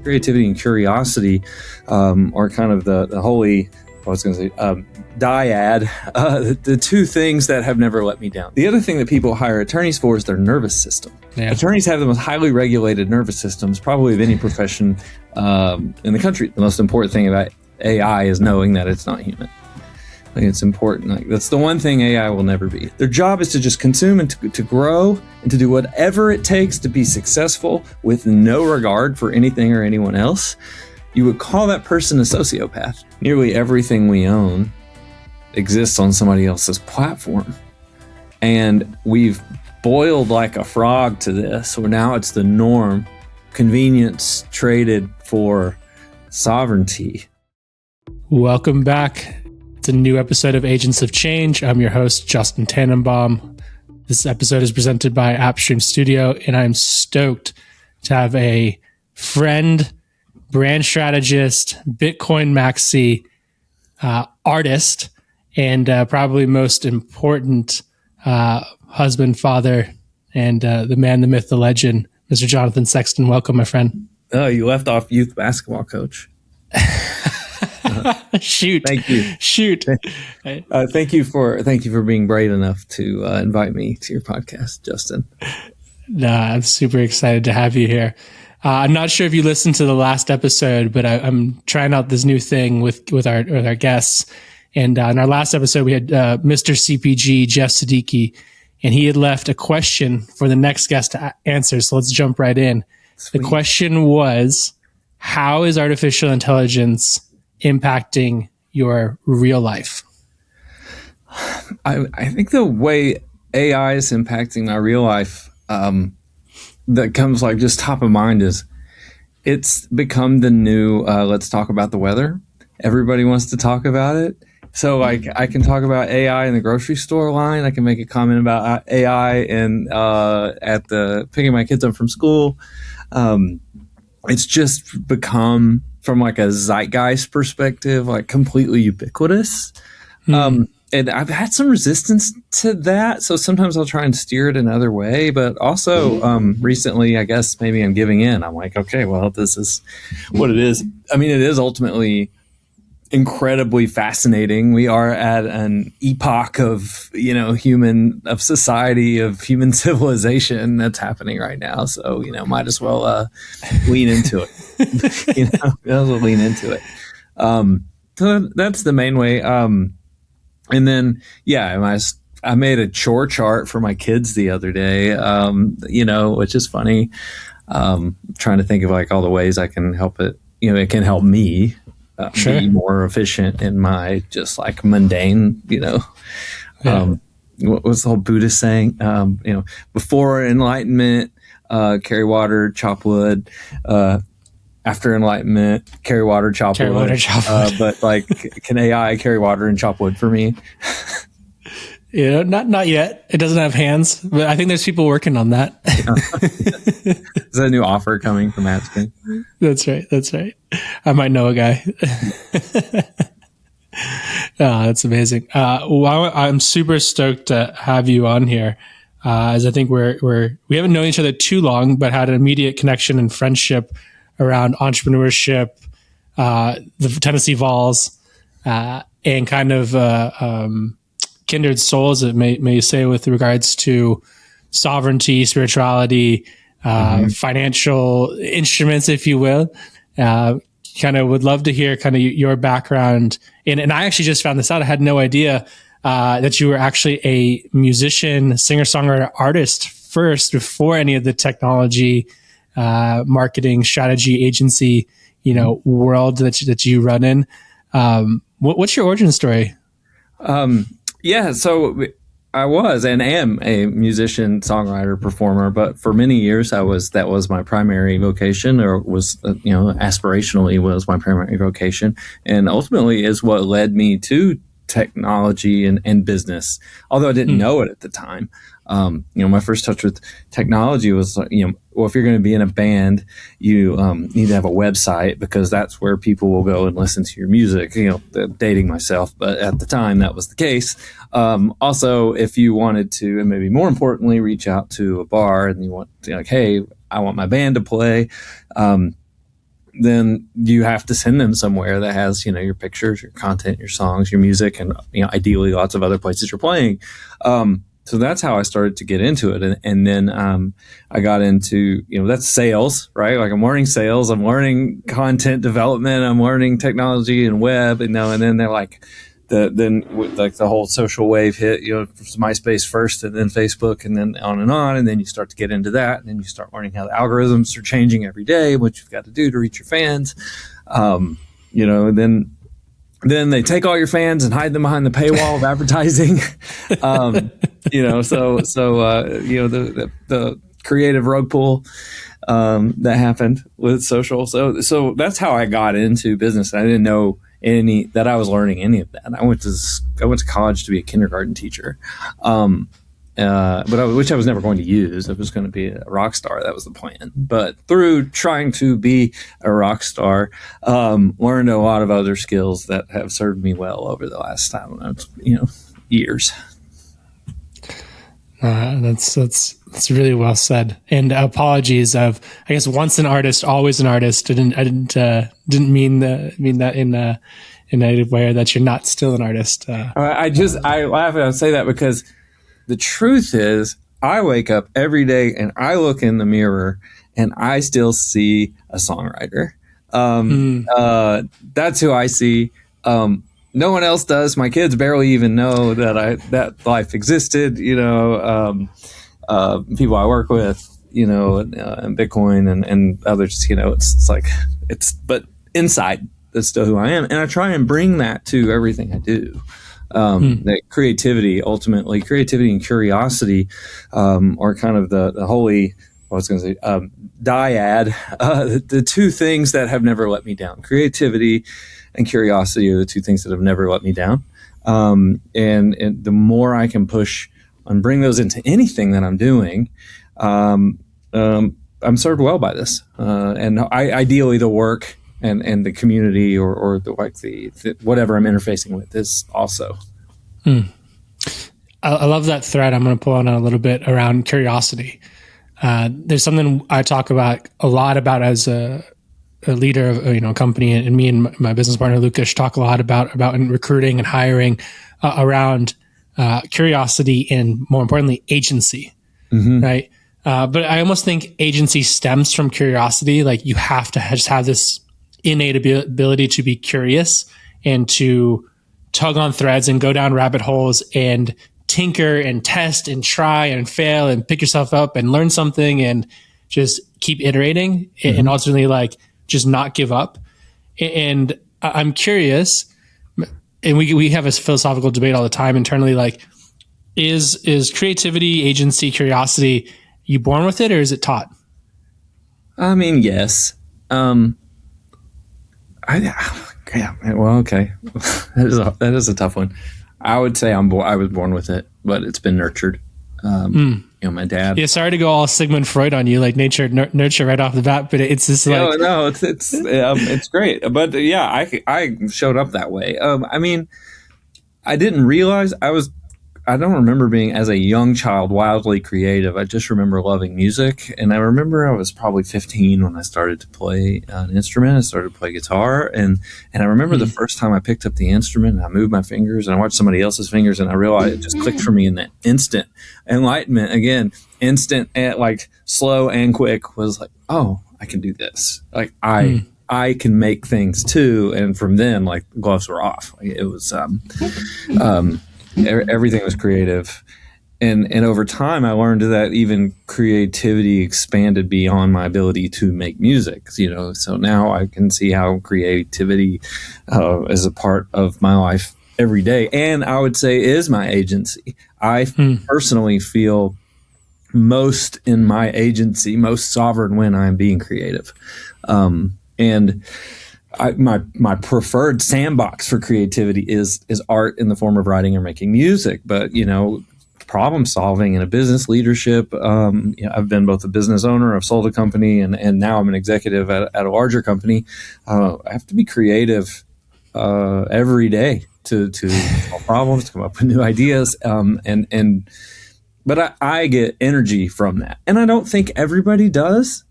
creativity and curiosity are kind of the holy, I was going to say, dyad, the two things that have never let me down. The other thing that people hire attorneys for is their nervous system. Yeah. Attorneys have the most highly regulated nervous systems, probably of any profession in the country. The most important thing about AI is knowing that it's not human. I think it's important. Like, that's the one thing AI will never be. Their job is to just consume and to grow and to do whatever it takes to be successful with no regard for anything or anyone else. You would call that person a sociopath. Nearly everything we own exists on somebody else's platform. And we've boiled like a frog to this, where now it's the norm. Convenience traded for sovereignty. Welcome back. It's a new episode of Agents of Change. I'm your host, Justin Tannenbaum. This episode is presented by AppStream Studio, and I'm stoked to have a friend, brand strategist, Bitcoin maxi, artist, and probably most important husband, father, and the man, the myth, the legend, Mr. Jonathan Sexton. Welcome, my friend. Oh, you left off youth basketball coach. Shoot! Thank you. Shoot! Thank you for being brave enough to invite me to your podcast, Justin. I'm super excited to have you here. I'm not sure if you listened to the last episode, but I'm trying out this new thing with our guests. And in our last episode, we had Mr. CPG, Jeff Siddiqui, and he had left a question for the next guest to answer. So let's jump right in. Sweet. The question was, how is artificial intelligence impacting your real life? I think the way AI is impacting my real life, that comes like just top of mind, is it's become the new let's talk about the weather. Everybody wants to talk about it. So like I can talk about AI in the grocery store line. I can make a comment about AI and at the picking my kids up from school. It's just become, from like a zeitgeist perspective, like completely ubiquitous. And I've had some resistance to that. So sometimes I'll try and steer it another way. But also recently, I guess maybe I'm giving in. I'm like, okay, well, this is what it is. I mean, it is ultimately incredibly fascinating. We are at an epoch of, of society, of human civilization that's happening right now. So, might as well lean into it. Might as well lean into it. So that's the main way. And then, I made a chore chart for my kids the other day, which is funny. Trying to think of like all the ways I can help it. It can help me be more efficient in my just like mundane, what was the whole Buddhist saying? Before enlightenment, carry water, chop wood. After enlightenment, carry water, chop wood. But like, can AI carry water and chop wood for me? Not yet. It doesn't have hands, but I think there's people working on that. Is that a new offer coming from AppStream? That's right. I might know a guy. That's amazing. Well, I'm super stoked to have you on here, as I think we haven't known each other too long, but had an immediate connection and friendship around entrepreneurship, the Tennessee Vols, and kind of kindred souls, it may say, with regards to sovereignty, spirituality, financial instruments, if you will. Kind of would love to hear kind of your background. And I actually just found this out. I had no idea that you were actually a musician, singer-songwriter, artist first, before any of the technology, marketing, strategy, agency, world that you run in. What's your origin story? So I was and am a musician, songwriter, performer, but for many years that was my primary vocation, or was, aspirationally was my primary vocation, and ultimately is what led me to technology and business, although I didn't know it at the time. My first touch with technology was, if you're going to be in a band, you need to have a website, because that's where people will go and listen to your music. Dating myself, but at the time that was the case. Also, if you wanted to, and maybe more importantly, reach out to a bar and you want to, like, hey, I want my band to play. then you have to send them somewhere that has, your pictures, your content, your songs, your music, and, ideally lots of other places you're playing. So that's how I started to get into it. And then I got into, that's sales, right? Like I'm learning sales, I'm learning content development, I'm learning technology and web, and then they're like, the whole social wave hit, MySpace first and then Facebook and then on. And then you start to get into that. And then you start learning how the algorithms are changing every day, what you've got to do to reach your fans. Then they take all your fans and hide them behind the paywall of advertising. The creative rug pull that happened with social. So that's how I got into business. I didn't know that I was learning any of that. I went to college to be a kindergarten teacher, which I was never going to use. I was going to be a rock star. That was the plan. But through trying to be a rock star, learned a lot of other skills that have served me well over the last, years. That's really well said. And apologies of, I guess, once an artist, always an artist. I didn't mean that in a negative way, or that you're not still an artist. I laugh and I say that because the truth is, I wake up every day and I look in the mirror and I still see a songwriter. That's who I see. No one else does. My kids barely even know that life existed. People I work with, and Bitcoin and others. But inside, that's still who I am, and I try and bring that to everything I do. That creativity and curiosity are kind of the holy, dyad, the two things that have never let me down. Creativity and curiosity are the two things that have never let me down. And the more I can push and bring those into anything that I'm doing, I'm served well by this. And ideally the work and the community or the whatever I'm interfacing with is also. I love that thread. I'm going to pull on a little bit around curiosity. There's something I talk about a lot about as a leader of a company, and me and my business partner Lucas talk a lot about in recruiting and hiring around curiosity and, more importantly, agency. Right? But I almost think agency stems from curiosity. Like, you have to just have this innate ability to be curious and to tug on threads and go down rabbit holes and tinker and test and try and fail and pick yourself up and learn something and just keep iterating and ultimately just not give up. And I'm curious, and we have a philosophical debate all the time internally, is creativity, agency, curiosity, you born with it or is it taught? I mean, yes. Okay. That is a tough one. I would say I was born with it, but it's been nurtured. My dad. Yeah, sorry to go all Sigmund Freud on you, like nurture right off the bat, but it's just like no, it's great. But yeah, I showed up that way. I mean, I didn't realize I don't remember being, as a young child, wildly creative. I just remember loving music. And I remember I was probably 15 when I started to play an instrument. I started to play guitar. And I remember the first time I picked up the instrument and I moved my fingers and I watched somebody else's fingers and I realized it just clicked for me in that instant. Enlightenment, again, instant, and slow and quick, was like, oh, I can do this. I can make things too. And from then, gloves were off. It was, everything was creative. And over time, I learned that even creativity expanded beyond my ability to make music. So now I can see how creativity is a part of my life every day. And I would say is my agency. I personally feel most in my agency, most sovereign when I'm being creative. And my preferred sandbox for creativity is art in the form of writing or making music. But, problem solving and a business leadership. I've been both a business owner, I've sold a company, and now I'm an executive at a larger company. I have to be creative every day to solve problems, to come up with new ideas. But I get energy from that. And I don't think everybody does.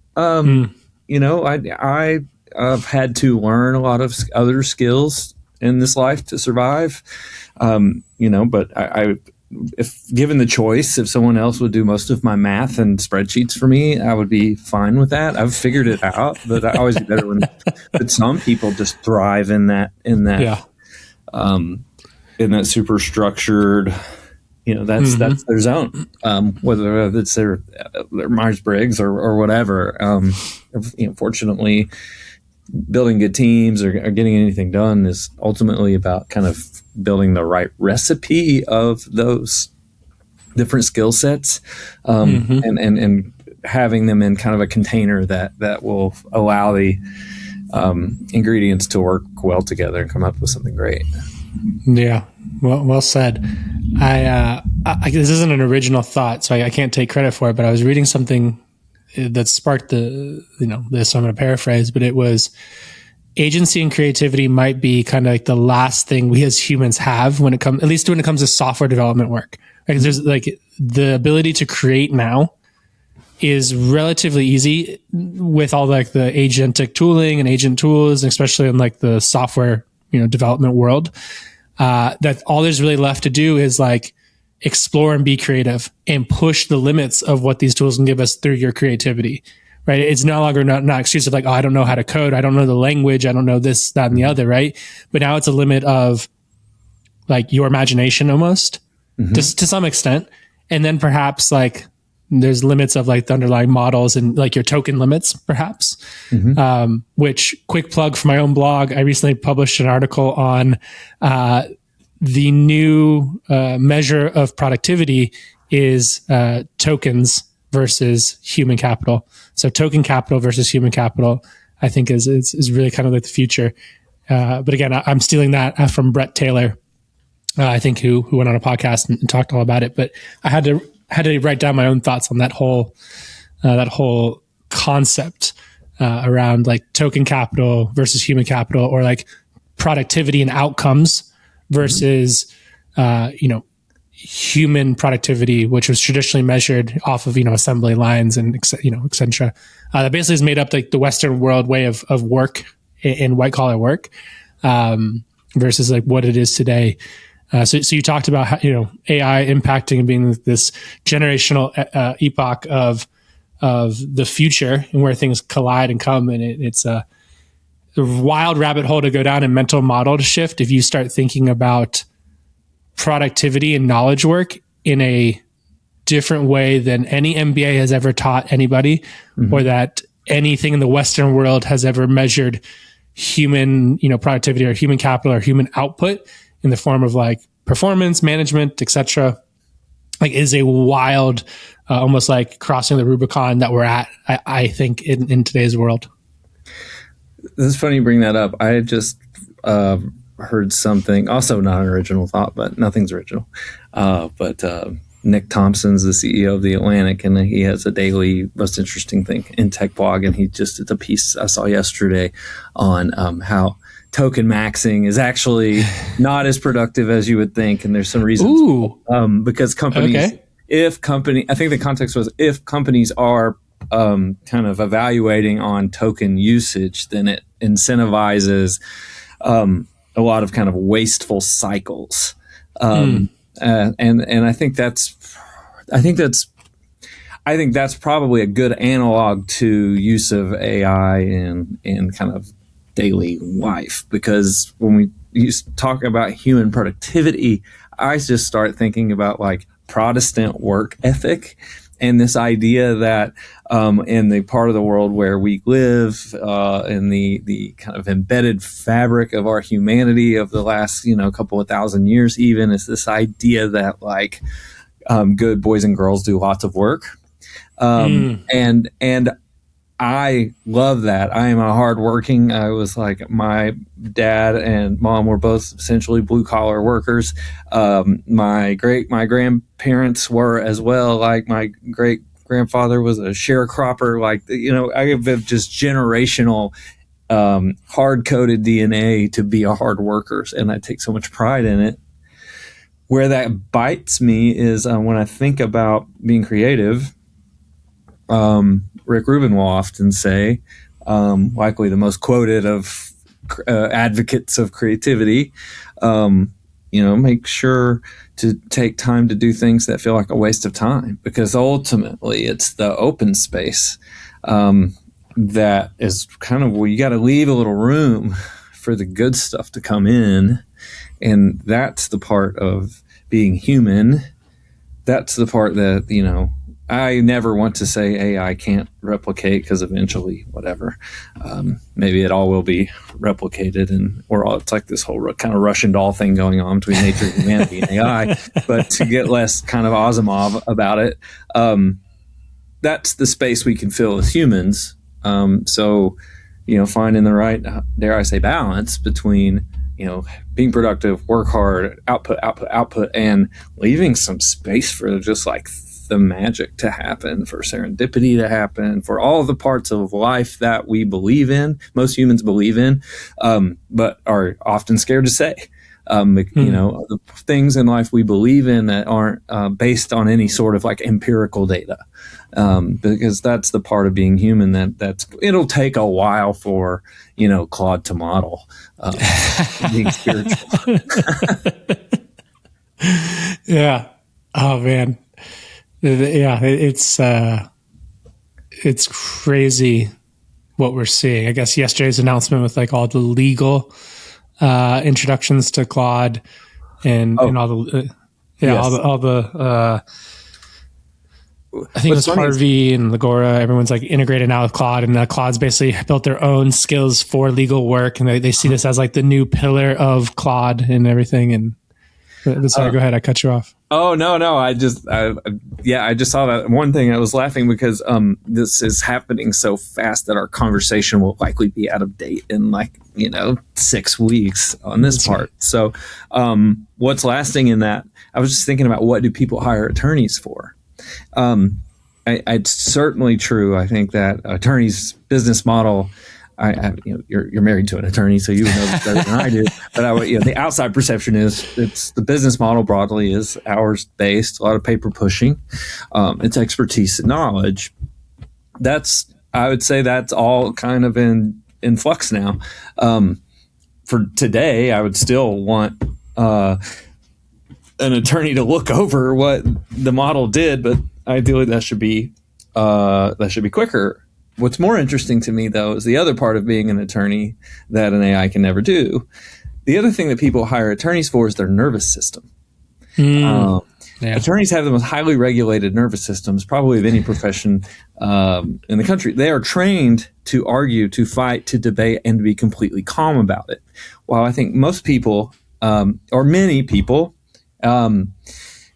I've had to learn a lot of other skills in this life to survive. But if given the choice, if someone else would do most of my math and spreadsheets for me, I would be fine with that. I've figured it out, but I always get better when. But some people just thrive in that. Yeah. In that super structured, that's their zone. Whether it's their Myers-Briggs or whatever. Fortunately, building good teams or getting anything done is ultimately about kind of building the right recipe of those different skill sets, and having them in kind of a container that will allow the ingredients to work well together and come up with something great. Yeah, well said. I this isn't an original thought, so I can't take credit for it. But I was reading something that sparked this. So I'm going to paraphrase, but it was agency and creativity might be kind of like the last thing we as humans have when it comes, at least when it comes to software development work. Like there's like the ability to create now is relatively easy with all like the agentic tooling and agent tools, especially in like the software development world. That all there's really left to do is like explore and be creative and push the limits of what these tools can give us through your creativity, right? It's no longer not excuse of like, oh, I don't know how to code. I don't know the language. I don't know this, that, and the other, right? But now it's a limit of like your imagination almost to some extent. And then perhaps like there's limits of like the underlying models and like your token limits, perhaps, which quick plug for my own blog. I recently published an article on the new measure of productivity is tokens versus human capital. So token capital versus human capital, I think is really kind of like the future. But again, I'm stealing that from Brett Taylor, I think who went on a podcast and talked all about it. But I had to write down my own thoughts on that whole concept around like token capital versus human capital, or like productivity and outcomes versus human productivity, which was traditionally measured off of assembly lines and et cetera. That basically is made up like the Western world way of work in white collar work versus like what it is today. So you talked about how, AI impacting and being this generational epoch of the future and where things collide and come, and it's a wild rabbit hole to go down and mental model to shift if you start thinking about productivity and knowledge work in a different way than any MBA has ever taught anybody, or that anything in the Western world has ever measured human, productivity or human capital or human output in the form of like performance management, etc. Like is a wild, almost like crossing the Rubicon that we're at, I think in today's world. This is funny you bring that up. I had just heard something, also not an original thought, but nothing's original. But Nick Thompson's the CEO of The Atlantic, and he has a daily most interesting thing in tech blog. And it's a piece I saw yesterday on how token maxing is actually not as productive as you would think. And there's some reasons. Because companies, I think the context was if companies are kind of evaluating on token usage, then it incentivizes a lot of kind of wasteful cycles. And I think that's probably a good analog to use of AI in kind of daily life, because when we talk about human productivity, I just start thinking about like Protestant work ethic and this idea that in the part of the world where we live, in the kind of embedded fabric of our humanity of the last couple of thousand years, even, is this idea that like good boys and girls do lots of work, and I love that. I am a hardworking. I was like, my dad and mom were both essentially blue collar workers. My grandparents were as well. Like my great grandfather was a sharecropper. Like, I have just generational hard coded DNA to be a hard worker, and I take so much pride in it. Where that bites me is when I think about being creative. Rick Rubin will often say, likely the most quoted of advocates of creativity. Make sure to take time to do things that feel like a waste of time, because ultimately it's the open space that is kind of where you got to leave a little room for the good stuff to come in. And that's the part of being human. That's the part that, I never want to say AI can't replicate, because eventually, whatever, maybe it all will be replicated, and it's like this whole kind of Russian doll thing going on between nature and humanity and AI. But to get less kind of Asimov about it, that's the space we can fill as humans. So, finding the right, dare I say, balance between, being productive, work hard, output, and leaving some space for just like the magic to happen, for serendipity to happen, for all the parts of life that we believe in, most humans believe in, but are often scared to say. The things in life we believe in that aren't based on any sort of like empirical data, because that's the part of being human that's it'll take a while for Claude to model being spiritual. Yeah. Oh man. Yeah, it's crazy what we're seeing. I guess yesterday's announcement with like all the legal introductions to Claude and all the Yes. all the I think it was Harvey and Legora. Everyone's like integrated now with Claude, and Claude's basically built their own skills for legal work, and they see this as like the new pillar of Claude and everything. And sorry, go ahead. I cut you off. Oh, no. I just saw that. One thing, I was laughing because this is happening so fast that our conversation will likely be out of date in 6 weeks on this part. So what's lasting in that? I was just thinking about, what do people hire attorneys for? It's certainly true. I think that attorneys' business model, you're married to an attorney, so you would know this better than I do. But the outside perception is it's the business model broadly is hours based, a lot of paper pushing. It's expertise and knowledge. I would say that's all kind of in flux now. For today, I would still want an attorney to look over what the model did, but ideally that should be quicker. What's more interesting to me, though, is the other part of being an attorney that an AI can never do. The other thing that people hire attorneys for is their nervous system. Attorneys have the most highly regulated nervous systems, probably of any profession in the country. They are trained to argue, to fight, to debate, and to be completely calm about it. While I think most people, or many people, and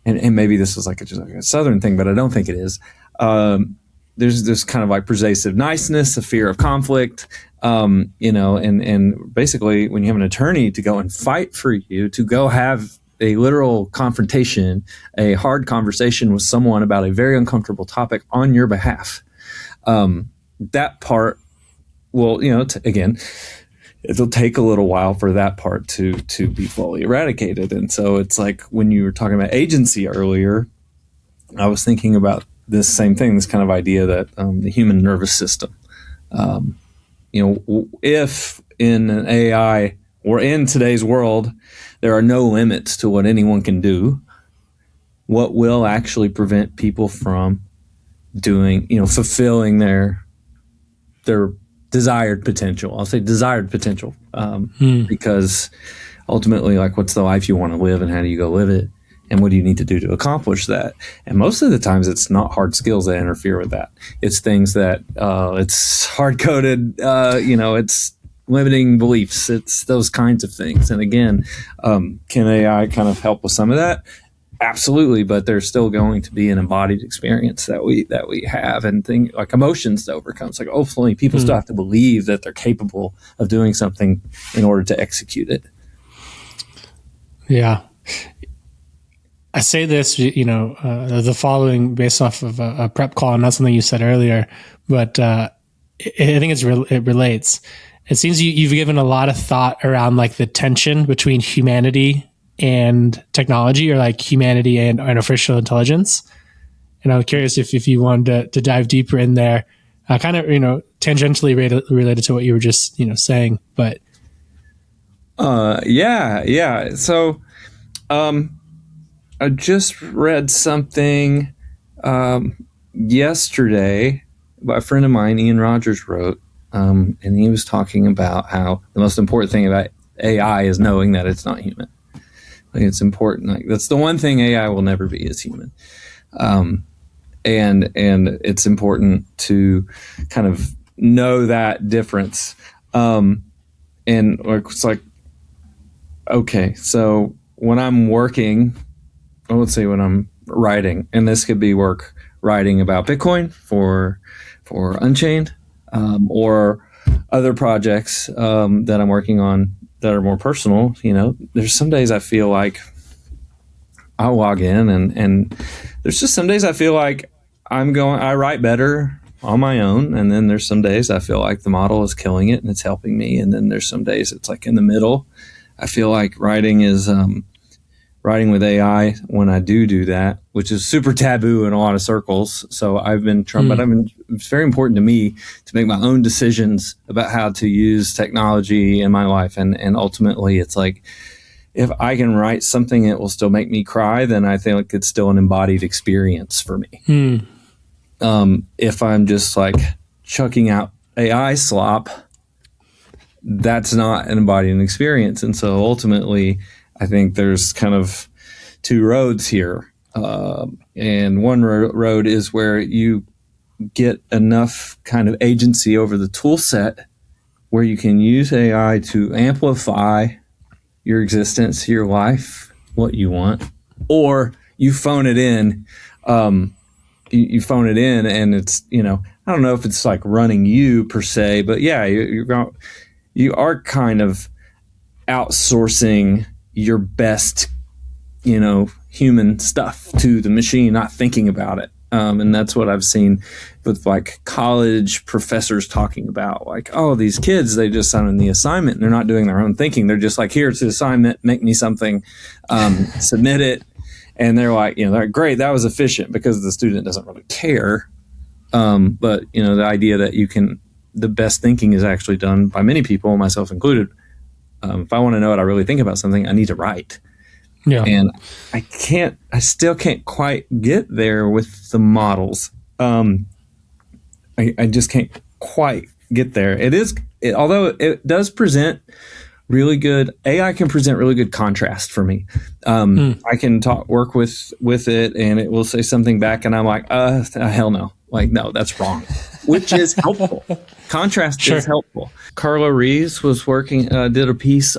maybe this is just like a Southern thing, but I don't think it is. There's this kind of like pervasive niceness, a fear of conflict, and basically when you have an attorney to go and fight for you, to go have a literal confrontation, a hard conversation with someone about a very uncomfortable topic on your behalf, that part will, again, it'll take a little while for that part to be fully eradicated. And so it's like when you were talking about agency earlier, I was thinking about this same thing, this kind of idea that the human nervous system, if in an AI or in today's world, there are no limits to what anyone can do, what will actually prevent people from doing, fulfilling their desired potential? I'll say desired potential, because ultimately, like, what's the life you want to live and how do you go live it? And what do you need to do to accomplish that? And most of the times it's not hard skills that interfere with that. It's things that, it's hard-coded, it's limiting beliefs. It's those kinds of things. And again, can AI kind of help with some of that? Absolutely. But there's still going to be an embodied experience that we have, and things like emotions to overcome. It's like, hopefully people still have to believe that they're capable of doing something in order to execute it. Yeah. I say this, the following based off of a prep call, and not something you said earlier, but I think it relates. It seems you've given a lot of thought around like the tension between humanity and technology, or like humanity and artificial intelligence. And I'm curious if you wanted to dive deeper in there, kind of, tangentially related to what you were just saying, but yeah. So I just read something yesterday by a friend of mine, Ian Rogers, wrote, and he was talking about how the most important thing about AI is knowing that it's not human. Like, it's important. Like, that's the one thing AI will never be, is human. And it's important to kind of know that difference. And it's like, okay, so when I'm working, let's say when I'm writing, and this could be work writing about Bitcoin for Unchained, or other projects that I'm working on that are more personal. There's some days I feel like I'll log in and there's just some days I feel like I write better on my own. And then there's some days I feel like the model is killing it and it's helping me. And then there's some days it's like in the middle. I feel like writing with AI when I do that, which is super taboo in a lot of circles. So I've been trying, but it's very important to me to make my own decisions about how to use technology in my life. And ultimately it's like, if I can write something that will still make me cry, then I think it's still an embodied experience for me. If I'm just like chucking out AI slop, that's not an embodied experience. And so ultimately, I think there's kind of two roads here. And one road is where you get enough kind of agency over the tool set where you can use AI to amplify your existence, your life, what you want, or you phone it in. You phone it in, and it's, I don't know if it's like running you per se, but yeah, you are kind of outsourcing your best, human stuff to the machine, not thinking about it. And that's what I've seen with like college professors talking about, like, oh, these kids, they just send in the assignment and they're not doing their own thinking. They're just like, here's the assignment, make me something, submit it. And they're like, they're like, great, that was efficient, because the student doesn't really care. But, the idea that the best thinking is actually done by many people, myself included. If I want to know what I really think about something, I need to write. Yeah. And I still can't quite get there with the models. I just can't quite get there. Although it does present really good, AI can present really good contrast for me. I can work with it, and it will say something back, and I'm like, hell no. Like, no, that's wrong, which is helpful. Contrast is helpful. Carla Reeves was did a piece.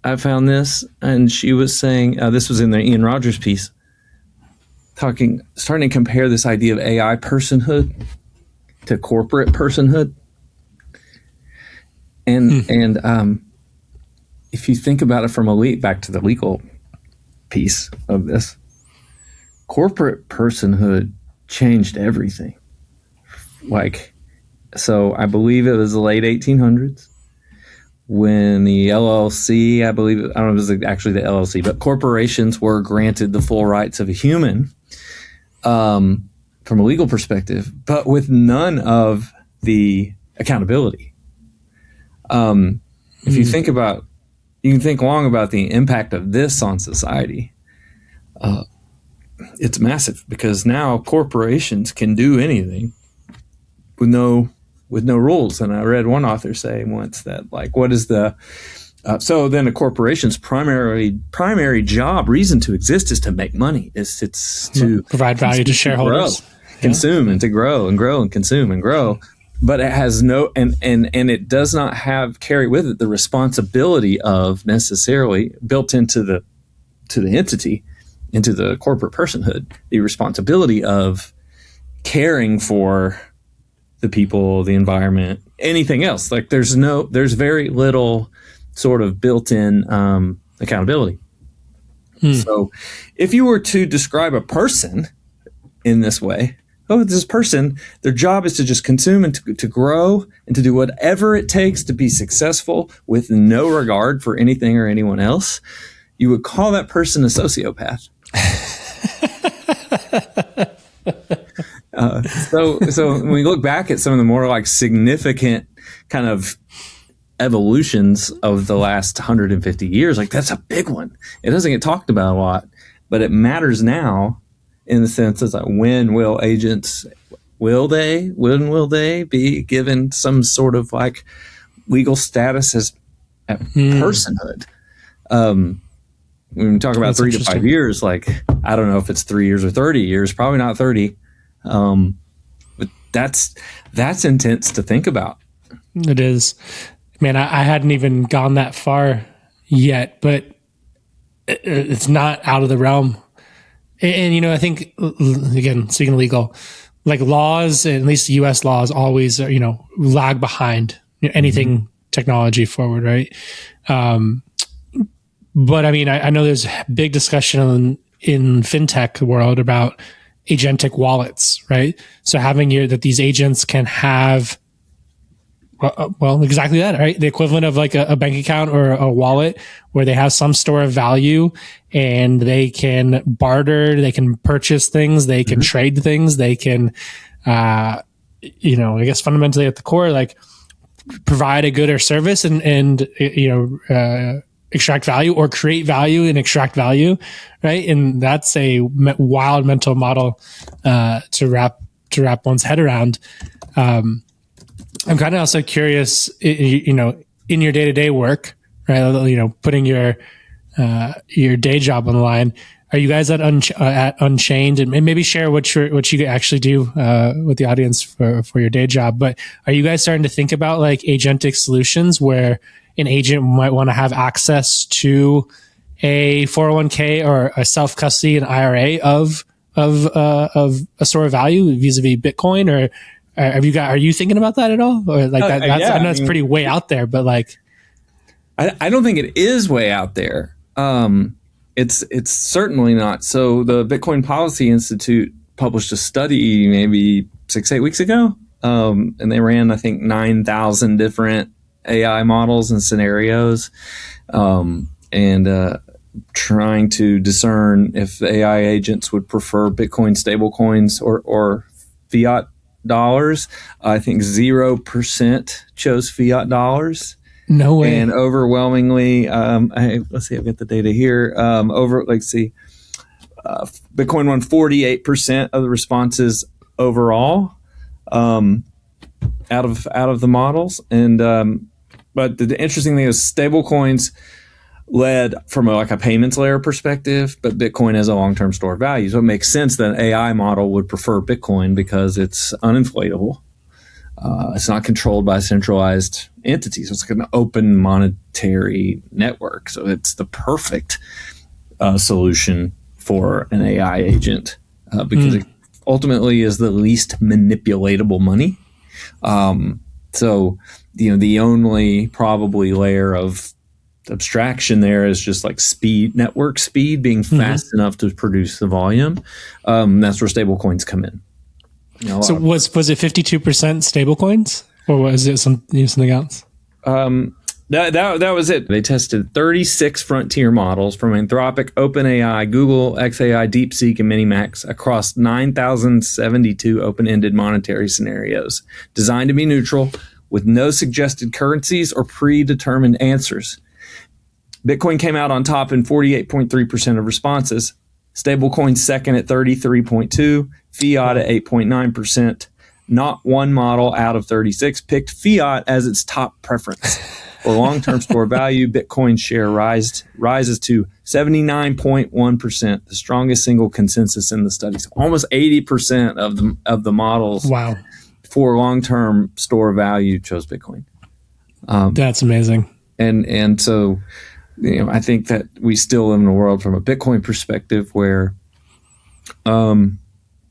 I found this, and she was saying, this was in the Ian Rogers piece, starting to compare this idea of AI personhood to corporate personhood. And if you think about it from back to the legal piece of this, corporate personhood changed everything. So I believe it was the late 1800s when the LLC, I don't know if it was actually the LLC, but corporations were granted the full rights of a human from a legal perspective, but with none of the accountability. If you think about, you can think long about the impact of this on society. It's massive, because now corporations can do anything with no rules. And I read one author say once that, like, what is so then a corporation's primary reason to exist is to make money. It's to provide value to shareholders, consume, and to grow and grow and consume and grow. But it has no, and it does not carry with it the responsibility of, necessarily built into the entity, into the corporate personhood, the responsibility of caring for the people, the environment, anything else. Like, there's very little sort of built-in accountability. So if you were to describe a person in this way, this person, their job is to just consume and to grow and to do whatever it takes to be successful with no regard for anything or anyone else, you would call that person a sociopath. So when we look back at some of the more like significant kind of evolutions of the last 150 years, like that's a big one. It doesn't get talked about a lot, but it matters now in the sense of like, when will they be given some sort of like legal status as a personhood? When we talk about 3 to 5 years, like I don't know if it's 3 years or 30 years, probably not 30. But that's intense to think about. It is. Man, I hadn't even gone that far yet, but it's not out of the realm. And I think, again, speaking of legal, like laws, at least U.S. laws, always, lag behind anything technology forward, right? But I mean, I know there's big discussion in fintech world about agentic wallets, right? So having that these agents can have, well, exactly that, right? The equivalent of like a bank account or a wallet where they have some store of value and they can barter, they can purchase things, they can trade things, they can, I guess fundamentally at the core, like provide a good or service and extract value or create value and extract value, right? And that's a wild mental model to wrap one's head around. I'm kind of also curious, in your day-to-day work, right? Putting your day job on the line. Are you guys at Unchained, and maybe share what you actually do with the audience for your day job? But are you guys starting to think about like agentic solutions where an agent might want to have access to a 401k or a self-custody, an IRA of a store of value vis-a-vis Bitcoin, or are you thinking about that at all? Or like that? I know it's pretty way out there, but like, I don't think it is way out there. It's certainly not. So the Bitcoin Policy Institute published a study maybe 6-8 weeks ago, and they ran, I think, 9,000 different AI models and scenarios, and trying to discern if AI agents would prefer Bitcoin stablecoins or fiat dollars. I think 0% chose fiat dollars. No way. And overwhelmingly, let's see, I've got the data here. Bitcoin won 48% of the responses overall, out of the models. And but the interesting thing is stablecoins led from a payments layer perspective, but Bitcoin has a long-term store of value. So it makes sense that an AI model would prefer Bitcoin because it's uninflatable. It's not controlled by centralized entities. It's like an open monetary network. So it's the perfect solution for an AI agent because it ultimately is the least manipulatable money. So the only probably layer of abstraction there is just like speed, network speed, being fast enough to produce the volume. That's where stablecoins come in. So was it 52% stablecoins, or was it something else? That was it. They tested 36 frontier models from Anthropic, OpenAI, Google, XAI, DeepSeek, and Minimax across 9,072 open-ended monetary scenarios designed to be neutral with no suggested currencies or predetermined answers. Bitcoin came out on top in 48.3% of responses. Stablecoin second at 33.2%, fiat at 8.9%. Not one model out of 36 picked fiat as its top preference. For long-term store value, Bitcoin share rises to 79.1%, the strongest single consensus in the studies. Almost 80% of the models for long-term store value chose Bitcoin. That's amazing. And so, I think that we still live in a world from a Bitcoin perspective where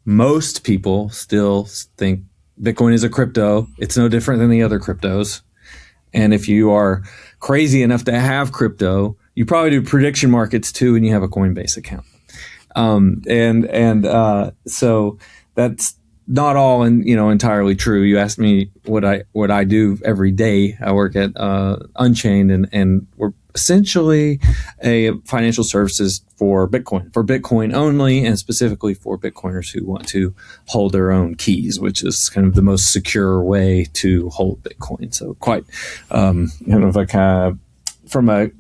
most people still think Bitcoin is a crypto. It's no different than the other cryptos. And if you are crazy enough to have crypto, you probably do prediction markets too, and you have a Coinbase account. So that's not all entirely true. You asked me what I do every day. I work at Unchained, and we're essentially a financial services for Bitcoin only, and specifically for Bitcoiners who want to hold their own keys, which is kind of the most secure way to hold Bitcoin. So quite, from a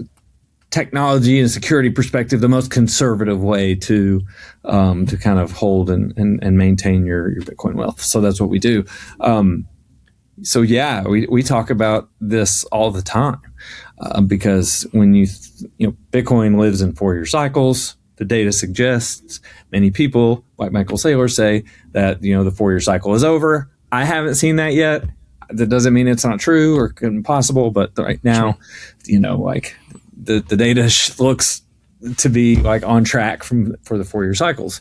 technology and security perspective, the most conservative way to kind of hold and maintain your Bitcoin wealth. So that's what we do. So yeah, we talk about this all the time because when Bitcoin lives in 4-year cycles. The data suggests many people, like Michael Saylor, say that the 4-year cycle is over. I haven't seen that yet. That doesn't mean it's not true or impossible, but right now, like the data looks to be like on track for the 4-year cycles,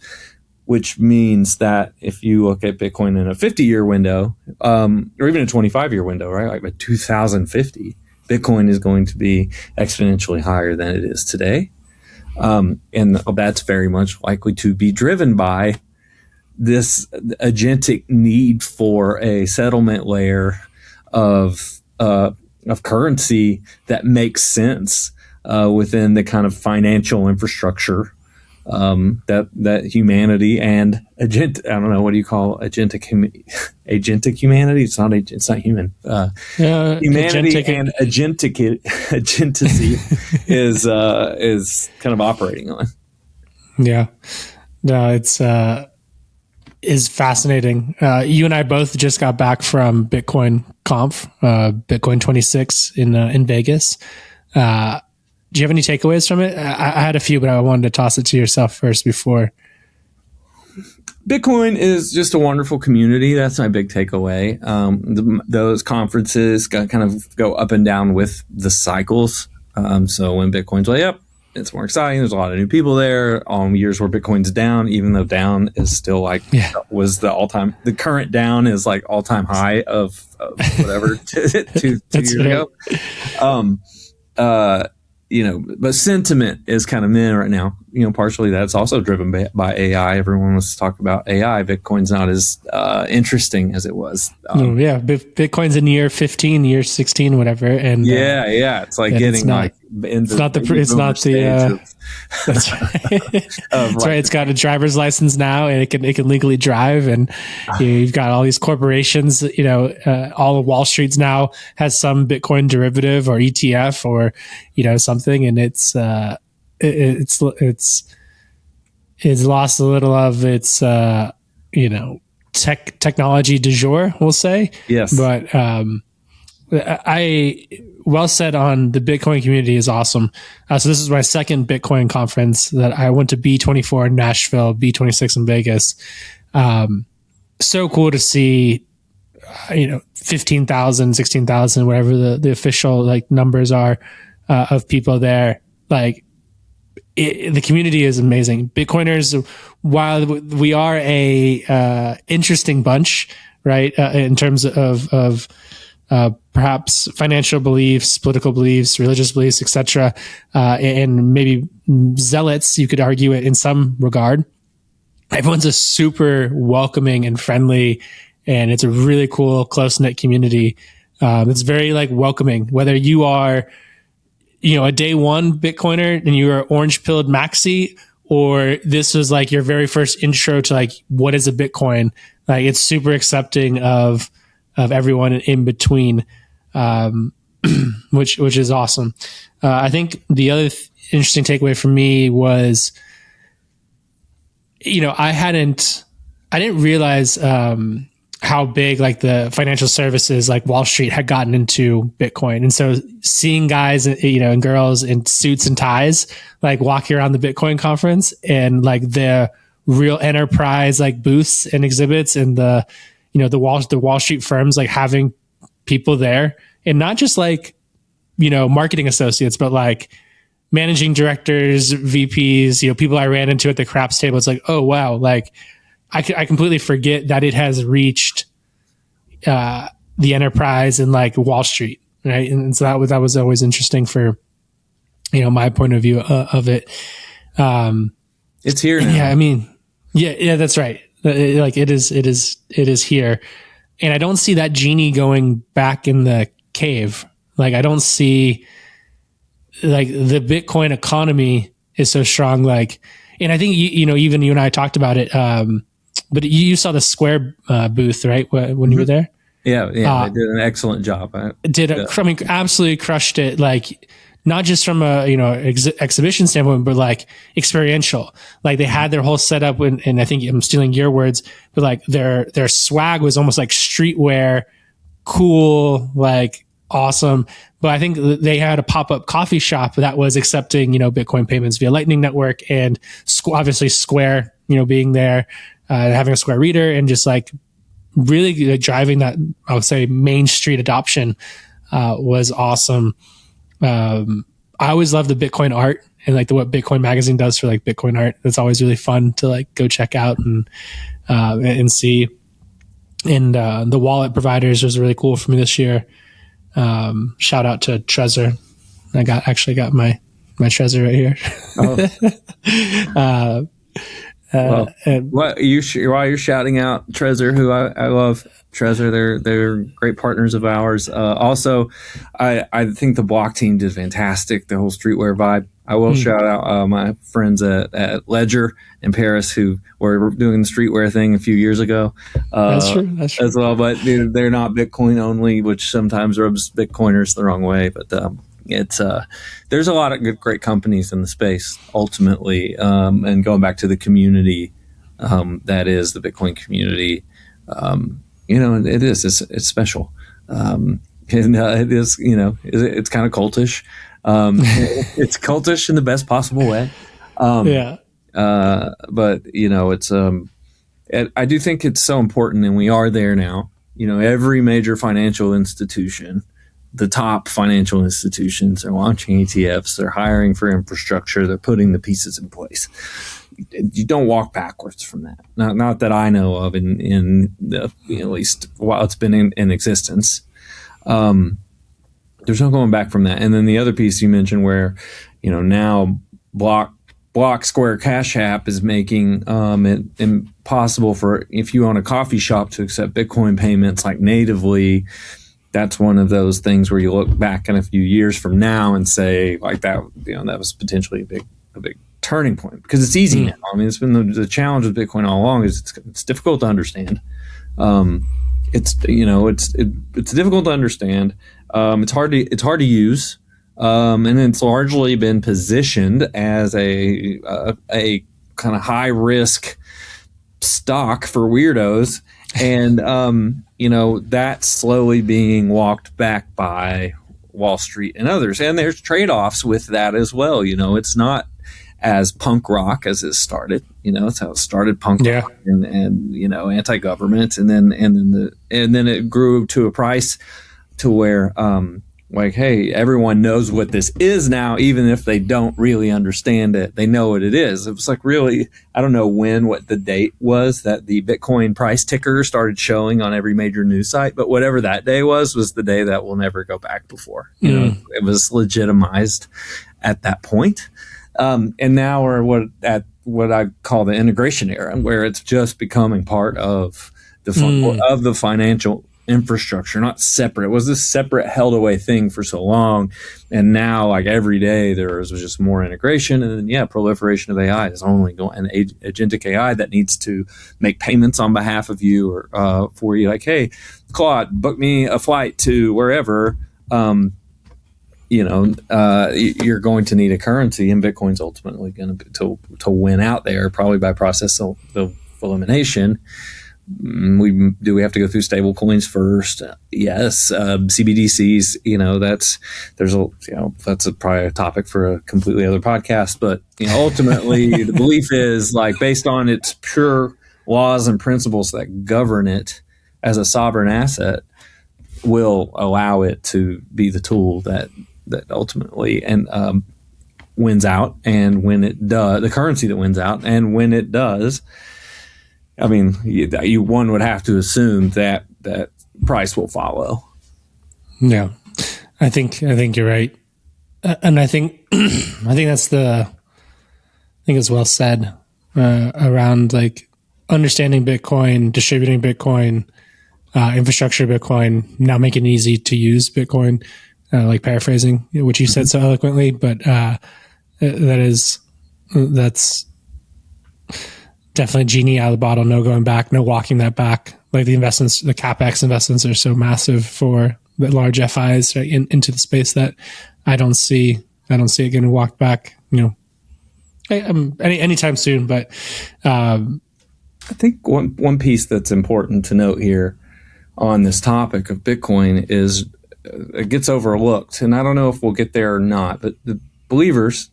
which means that if you look at Bitcoin in a 50-year window, or even a 25-year window, right, like by 2050, Bitcoin is going to be exponentially higher than it is today. And that's very much likely to be driven by this agentic need for a settlement layer of currency that makes sense within the kind of financial infrastructure that humanity and agentic, I don't know, what do you call agentic humanity? It's not human. Humanity agentic. And agenticity is kind of operating on. Yeah. No, it's is fascinating. You and I both just got back from Bitcoin Conf, Bitcoin 26 in Vegas. Do you have any takeaways from it? I had a few, but I wanted to toss it to yourself first before. Bitcoin is just a wonderful community. That's my big takeaway. Those conferences kind of go up and down with the cycles. So when Bitcoin's way up, it's more exciting. There's a lot of new people there. Years where Bitcoin's down, even though down is still was the current down is like all-time high of whatever two years ago. But sentiment is kind of meh right now. Partially that's also driven by AI. Everyone wants to talk about AI. Bitcoin's not as interesting as it was. Bitcoin's in year 15, year 16, whatever. And it's like getting that's right. That's right. It's got a driver's license now, and it can legally drive. And you've got all these corporations. All of Wall Street's now has some Bitcoin derivative or ETF or something, and it's lost a little of its technology du jour, we'll say. Yes, but well said on the Bitcoin community is awesome. So this is my second Bitcoin conference that I went to B24 in Nashville, B26 in Vegas. So cool to see, 15,000, 16,000, whatever the official numbers are of people there. The community is amazing. Bitcoiners, while we are a interesting bunch, right, in terms of perhaps financial beliefs, political beliefs, religious beliefs, etc., and maybe zealots, you could argue it in some regard. Everyone's a super welcoming and friendly, and it's a really cool, close-knit community. It's very welcoming, whether you are, a day one Bitcoiner and you are orange-pilled maxi, or this was your very first intro to what is a Bitcoin. It's super accepting of everyone in between, which is awesome. I think the other interesting takeaway for me was, I didn't realize how big the financial services Wall Street had gotten into Bitcoin. And so seeing guys, and girls in suits and ties, walking around the Bitcoin conference and the real enterprise booths and exhibits and the Wall Street firms having people there, and not just marketing associates, but managing directors, VPs, people I ran into at the craps table. It's oh wow, I completely forget that it has reached the enterprise and Wall Street, right? And so that was always interesting for my point of view of it. It's here now. Yeah, I mean, yeah, that's right. It is here, and I don't see that genie going back in the cave. I don't see like the Bitcoin economy is so strong. Like, and I think, even you and I talked about it. But you saw the Square booth, right? When you were there? Yeah. They did an excellent job. Absolutely crushed it. Like, not just from a exhibition standpoint, but like experiential. Like they had their whole setup, and I think I'm stealing your words, but like their swag was almost like streetwear, cool, like awesome. But I think they had a pop-up coffee shop that was accepting Bitcoin payments via Lightning Network, and obviously Square, being there, having a Square reader, and just like really driving that, I would say, Main Street adoption was awesome. I always love the Bitcoin art and like what Bitcoin Magazine does for like Bitcoin art. That's always really fun to like go check out and see. And the wallet providers was really cool for me this year. Shout out to Trezor. I actually got my Trezor right here. Oh. While you're shouting out Trezor, who I love Trezor, they're great partners of ours. Also, I think the block team did fantastic. The whole streetwear vibe. I will shout out my friends at Ledger in Paris who were doing the streetwear thing a few years ago. That's true. As well, but they're not Bitcoin only, which sometimes rubs Bitcoiners the wrong way. But it's there's a lot of great companies in the space ultimately, and going back to the community that is the Bitcoin community, it's special, and it is it's kind of cultish, it's cultish in the best possible way, but it's I do think it's so important, and we are there now. Every major financial institution, the top financial institutions, are launching ETFs. They're hiring for infrastructure. They're putting the pieces in place. You don't walk backwards from that. Not that I know of in the, at least while it's been in existence. There's no going back from that. And then the other piece you mentioned where, now Block Square Cash App is making it impossible for, if you own a coffee shop, to accept Bitcoin payments like natively. That's one of those things where you look back in a few years from now and say, like, that that was potentially a big turning point, because it's easy now. I mean, it's been the challenge with Bitcoin all along is it's difficult to understand. It's difficult to understand. It's hard to use, and it's largely been positioned as a kind of high risk stock for weirdos. And, that's slowly being walked back by Wall Street and others. And there's trade-offs with that as well. It's not as punk rock as it started. It's how it started, punk rock and anti-government. And then it grew to a price to where, hey, everyone knows what this is now, even if they don't really understand it. They know what it is. It was like, really, I don't know what the date was that the Bitcoin price ticker started showing on every major news site, but whatever that day was the day that will never go back before. It was legitimized at that point. And now we're at what I call the integration era, where it's just becoming part of the financial infrastructure, not separate. It was this separate, held away thing for so long, and now, like, every day there is just more integration, and then proliferation of AI is only going, and agentic AI that needs to make payments on behalf of you or for you. Like, hey, Claude, book me a flight to wherever. You're going to need a currency, and Bitcoin's ultimately going to win out there, probably by process of elimination. We have to go through stable coins first? Yes. CBDCs, that's probably a topic for a completely other podcast, but ultimately the belief is, like, based on its pure laws and principles that govern it as a sovereign asset, will allow it to be the tool that ultimately wins out. And when it does, the currency that wins out, and when it does, I mean, one would have to assume that price will follow. Yeah, I think you're right, and I think it's well said around, like, understanding Bitcoin, distributing Bitcoin, infrastructure Bitcoin, now making it easy to use Bitcoin. like paraphrasing what you said so eloquently, but that's definitely genie out of the bottle. No going back, no walking that back. Like the investments, the CapEx investments are so massive for the large FIs, right, into the space that I don't see it getting walked back, anytime soon. But I think one piece that's important to note here on this topic of Bitcoin is it gets overlooked, and I don't know if we'll get there or not, but the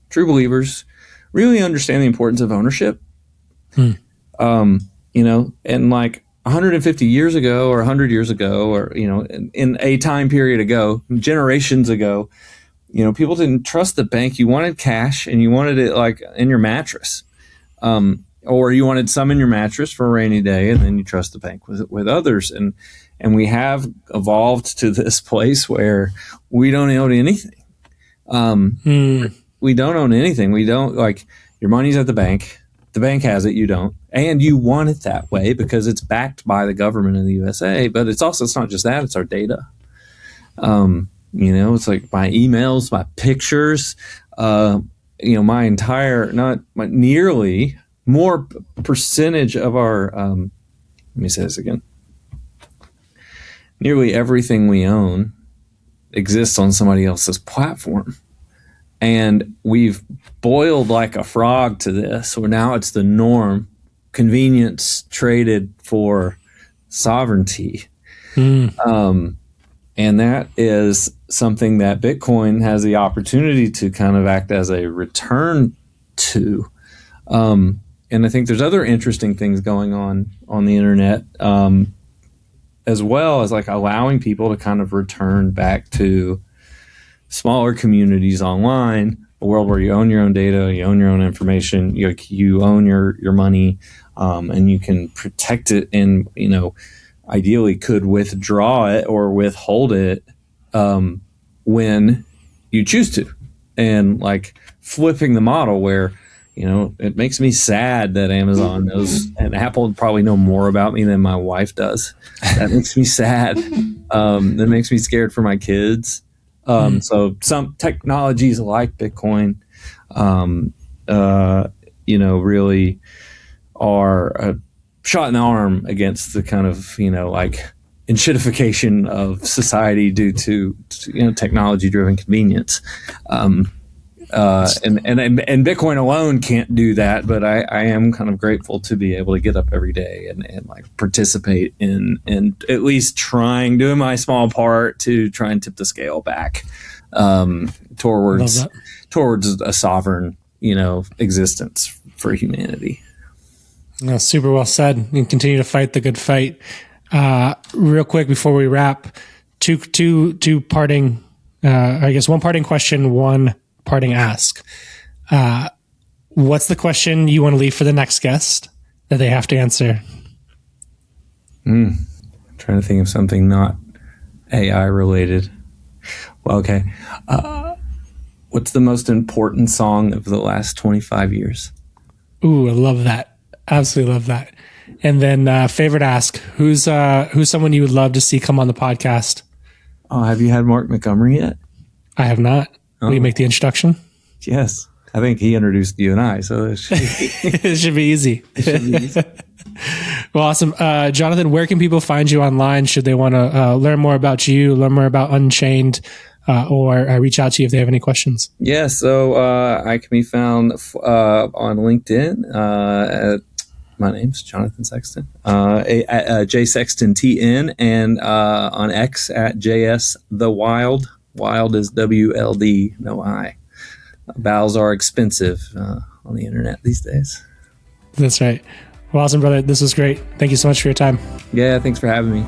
true believers, really understand the importance of ownership. And like 150 years ago or 100 years ago, or, in a time period ago, generations ago, people didn't trust the bank. You wanted cash and you wanted it like in your mattress. Or you wanted some in your mattress for a rainy day, and then you trust the bank with others. And we have evolved to this place where we don't own anything. We don't own anything. We don't, like, your money's at the bank. The bank has it, you don't. And you want it that way because it's backed by the government of the USA. But it's not just that, it's our data. It's like my emails, my pictures, my entire, nearly more percentage of our, let me say this again. Nearly everything we own exists on somebody else's platform. And we've boiled like a frog to this, where now it's the norm. Convenience traded for sovereignty. And that is something that Bitcoin has the opportunity to kind of act as a return to. And I think there's other interesting things going on the internet, as well as like allowing people to kind of return back to smaller communities online, a world where you own your own data, you own your own information, you own your money, and you can protect it, and ideally could withdraw it or withhold it when you choose to. And like flipping the model where it makes me sad that Amazon knows, and Apple probably know more about me than my wife does. That makes me sad. That makes me scared for my kids. So some technologies like Bitcoin, really are a shot in the arm against the kind of, enshittification of society due to technology-driven convenience. And Bitcoin alone can't do that, but I am kind of grateful to be able to get up every day and like participate in at least doing my small part to try and tip the scale back towards a sovereign, existence for humanity. Super well said. And continue to fight the good fight. Real quick before we wrap, two parting, one parting question, one parting ask. What's the question you want to leave for the next guest that they have to answer? I'm trying to think of something not AI related. Well, okay. What's the most important song of the last 25 years? Ooh, I love that. Absolutely love that. And then favorite ask, who's someone you would love to see come on the podcast? Oh, have you had Mark Montgomery yet? I have not. Will you make the introduction? Yes. I think he introduced you and I, so it should it should be easy. Well, awesome. Jonathan, where can people find you online? Should they want to learn more about you, learn more about Unchained, or reach out to you if they have any questions? Yeah, so I can be found on LinkedIn. My name's Jonathan Sexton, at JSextonTN, and on X at JS The Wild. Wild is WLD, no I. Vowels are expensive on the internet these days. That's right. Well, awesome, brother. This was great. Thank you so much for your time. Yeah, thanks for having me.